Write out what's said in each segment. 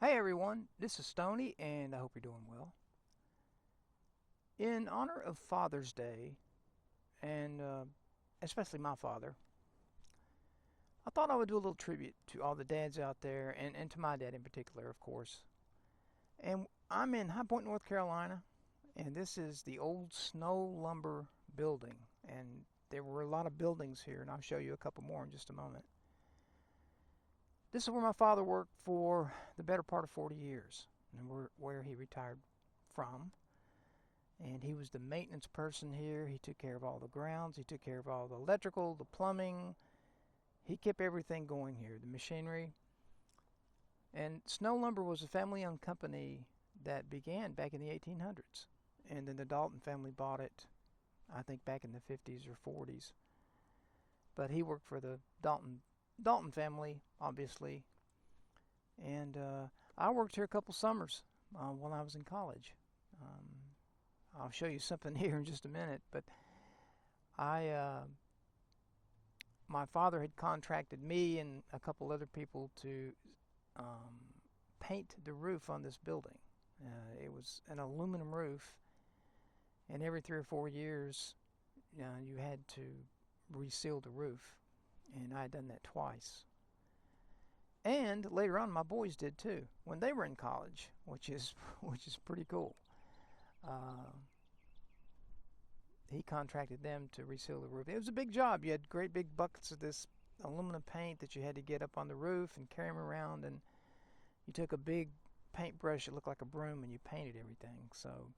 Hey everyone, this is Stony, and I hope you're doing well. In honor of Father's Day, and especially my father, I thought I would do a little tribute to all the dads out there, and to my dad in particular, of course. And I'm in High Point, North Carolina, and this is the old Snow Lumber building. And there were a lot of buildings here, and I'll show you a couple more in just a moment. This is where my father worked for the better part of 40 years, and where he retired from. And he was the maintenance person here. He took care of all the grounds. He took care of all the electrical, the plumbing. He kept everything going here, the machinery. And Snow Lumber was a family-owned company that began back in the 1800s. And then the Dalton family bought it, I think, back in the 50s or 40s. But he worked for the Dalton family, obviously. And I worked here a couple summers while I was in college. I'll show you something here in just a minute, but my father had contracted me and a couple other people to paint the roof on this building. It was an aluminum roof, and every 3 or 4 years, you had to reseal the roof, and I had done that twice. And later on, my boys did too when they were in college, which is pretty cool. He contracted them to reseal the roof. It was a big job. You had great big buckets of this aluminum paint that you had to get up on the roof and carry them around, and you took a big paintbrush that looked like a broom and you painted everything. So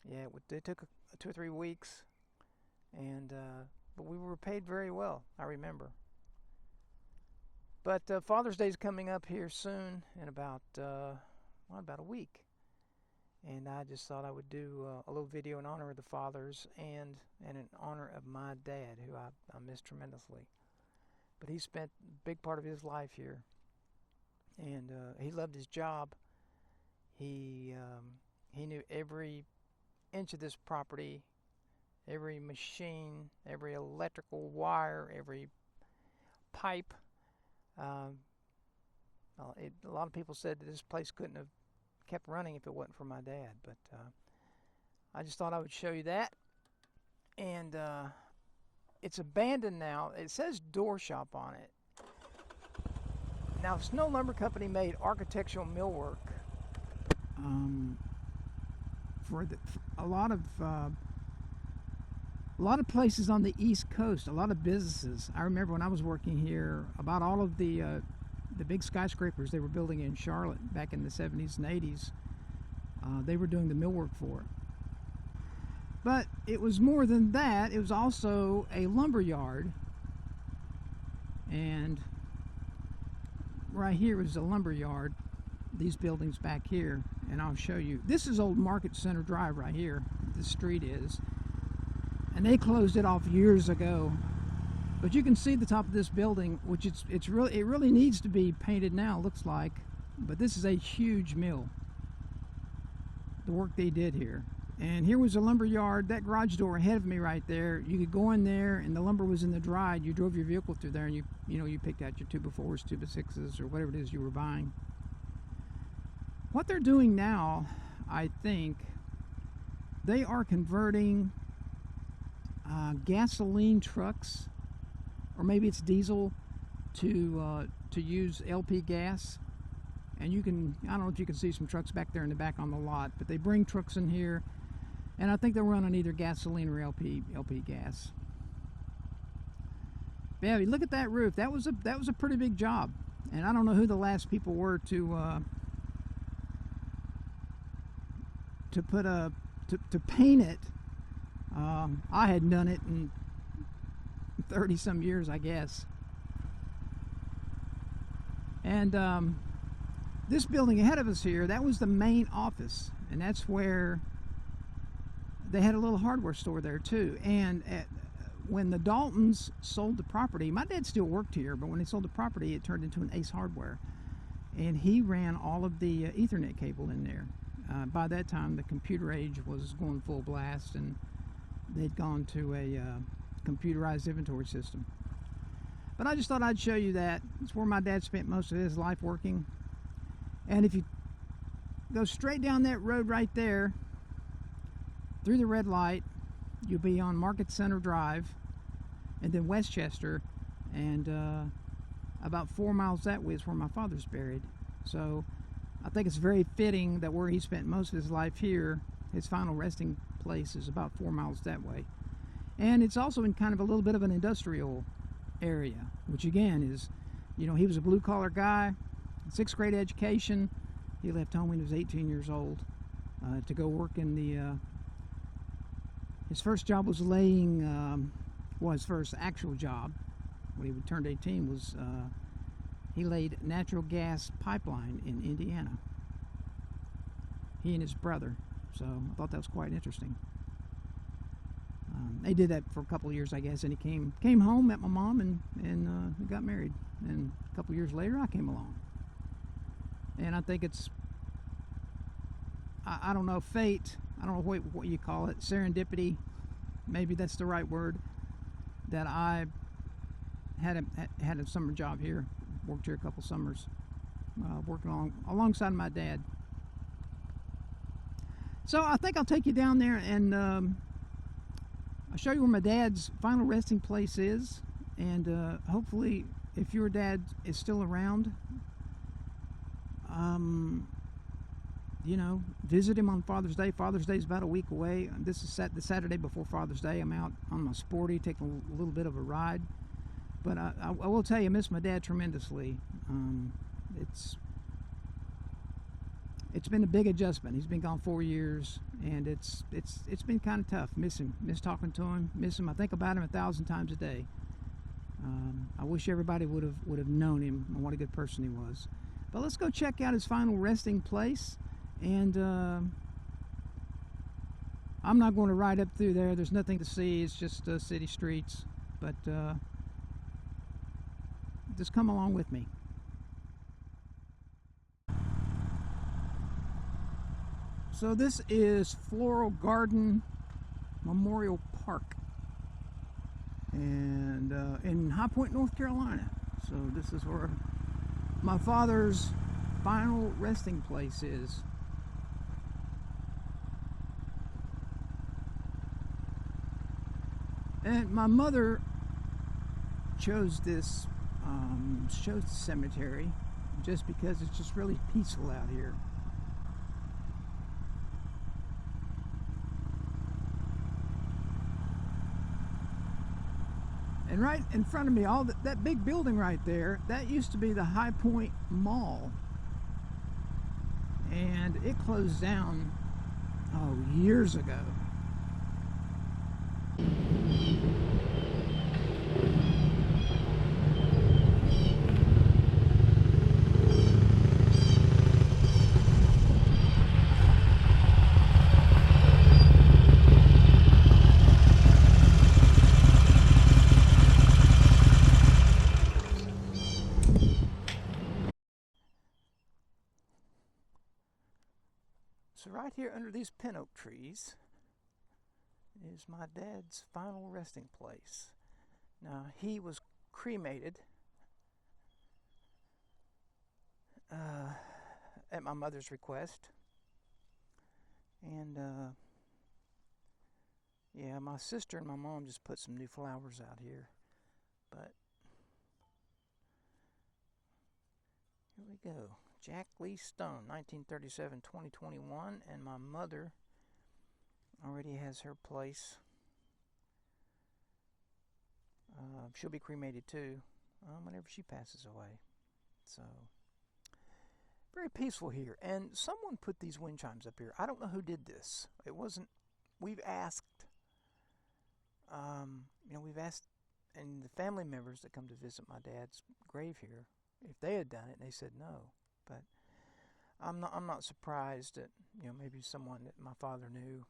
yeah, it took 2 or 3 weeks, and but we were paid very well, I remember. But Father's Day is coming up here soon in about a week. And I just thought I would do a little video in honor of the fathers and in honor of my dad, who I miss tremendously. But he spent a big part of his life here, and he loved his job. He knew every inch of this property, every machine, every electrical wire, every pipe. A lot of people said that this place couldn't have kept running if it wasn't for my dad, but I just thought I would show you that. And it's abandoned now. It says door shop on it. Now, Snow Lumber Company made architectural millwork for a lot of places on the East Coast, a lot of businesses. I remember when I was working here, about all of the big skyscrapers they were building in Charlotte back in the 70s and 80s, they were doing the millwork for it. But it was more than that. It was also a lumber yard, and right here is a lumber yard, these buildings back here, and I'll show you. This is Old Market Center Drive right here, this street is, and they closed it off years ago. But you can see the top of this building, which it really needs to be painted now, looks like. But this is a huge mill, the work they did here. And here was a lumber yard. That garage door ahead of me right there, you could go in there and the lumber was in the dry. You drove your vehicle through there and you picked out your 2x4s, 2x6s, or whatever it is you were buying. What they're doing now, I think, they are converting gasoline trucks, or maybe it's diesel, to use LP gas. And I don't know if you can see some trucks back there in the back on the lot, but they bring trucks in here, and I think they'll run on either gasoline or LP gas. But yeah, look at that roof. That was a pretty big job, and I don't know who the last people were to paint it. I hadn't done it in 30 some years, I guess. And this building ahead of us here, that was the main office, and that's where they had a little hardware store there too. And when the Daltons sold the property, my dad still worked here, but when they sold the property, it turned into an Ace Hardware, and he ran all of the Ethernet cable in there. By that time, the computer age was going full blast, and they'd gone to a computerized inventory system. But I just thought I'd show you that. It's where my dad spent most of his life working. And if you go straight down that road right there, through the red light. You'll be on Market Center Drive, and then Westchester, and about 4 miles that way is where my father's buried. So I think it's very fitting that where he spent most of his life here, his final resting place is about 4 miles that way. And it's also in kind of a little bit of an industrial area, which again is, you know, he was a blue collar guy, 6th grade education. He left home when he was 18 years old to go work in the, his first job was laying, well, his first actual job when he turned 18 was he laid natural gas pipeline in Indiana. He and his brother. So I thought that was quite interesting. They did that for a couple of years, I guess, and he came home, met my mom, and got married. And a couple of years later, I came along. And I think it's, I don't know, fate. I don't know what you call it, serendipity. Maybe that's the right word. That I had a summer job here, worked here a couple summers, working alongside my dad. So I think I'll take you down there and I'll show you where my dad's final resting place is, and hopefully, if your dad is still around, you know, visit him on Father's Day. Father's Day is about a week away. This is the Saturday before Father's Day. I'm out on my Sporty taking a little bit of a ride. But I will tell you, I miss my dad tremendously. It's been a big adjustment. He's been gone 4 years, and it's been kind of tough. Miss him, miss talking to him, miss him. I think about him 1,000 times a day. I wish everybody would have known him and what a good person he was. But let's go check out his final resting place. And I'm not going to ride up through there. There's nothing to see. It's just city streets. But just come along with me. So this is Floral Garden Memorial Park, and in High Point, North Carolina. So this is where my father's final resting place is. And my mother chose this cemetery just because it's just really peaceful out here. And right in front of me, that big building right there, that used to be the High Point Mall. And it closed down, years ago. So right here under these pin oak trees is my dad's final resting place. Now, he was cremated at my mother's request. And yeah, my sister and my mom just put some new flowers out here. But here we go. Jack Lee Stone, 1937-2021, and my mother already has her place. She'll be cremated too whenever she passes away. So, very peaceful here. And someone put these wind chimes up here. I don't know who did this. It wasn't, we've asked, we've asked, and the family members that come to visit my dad's grave here, if they had done it, and they said no. But I'm not surprised that, maybe someone that my father knew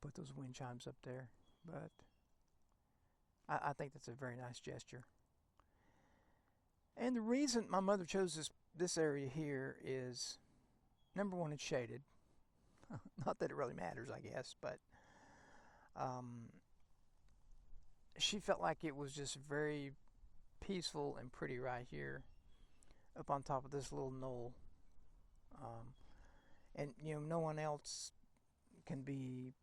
put those wind chimes up there. But I think that's a very nice gesture. And the reason my mother chose this area here is, number one, it's shaded. Not that it really matters, I guess, but she felt like it was just very peaceful and pretty right here up on top of this little knoll And no one else can be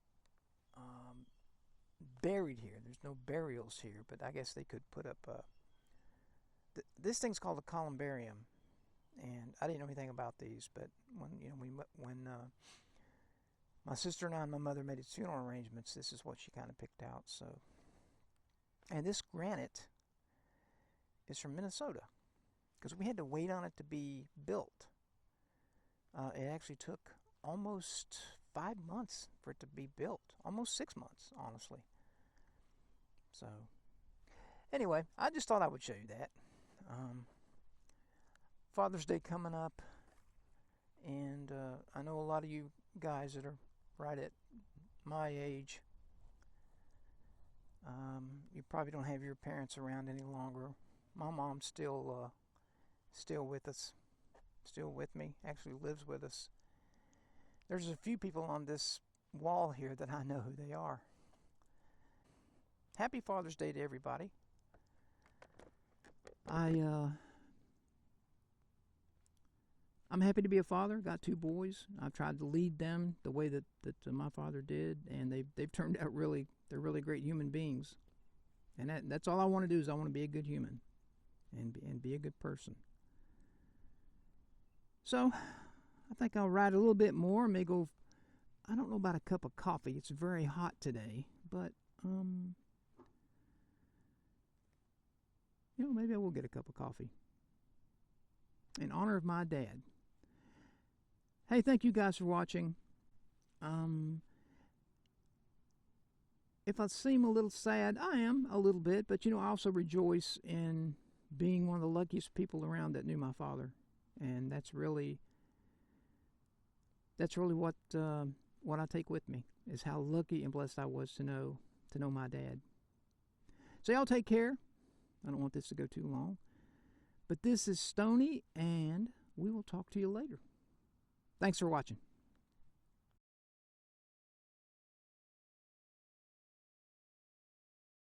buried here. There's no burials here, but I guess they could put up this thing's called a columbarium, and I didn't know anything about these, but when my sister and I and my mother made its funeral arrangements, this is what she kind of picked out. So, and this granite is from Minnesota because we had to wait on it to be built. It actually took almost 5 months for it to be built, almost 6 months, honestly. So, anyway, I just thought I would show you that. Father's Day coming up, and I know a lot of you guys that are right at my age, you probably don't have your parents around any longer. My mom's still with us, still with me, actually lives with us. There's a few people on this wall here that I know who they are. Happy Father's Day to everybody. I'm happy to be a father. Got 2 boys. I've tried to lead them the way that my father did, and they've turned out they're really great human beings. And that's all I want to do is I want to be a good human and be a good person. So I think I'll write a little bit more. Maybe go. I don't know about a cup of coffee. It's very hot today, but maybe I will get a cup of coffee in honor of my dad. Hey, thank you guys for watching. If I seem a little sad, I am a little bit, but I also rejoice in being one of the luckiest people around that knew my father, and that's really what I take with me is how lucky and blessed I was to know my dad. So y'all take care. I don't want this to go too long, but this is Stony, and we will talk to you later. Thanks for watching.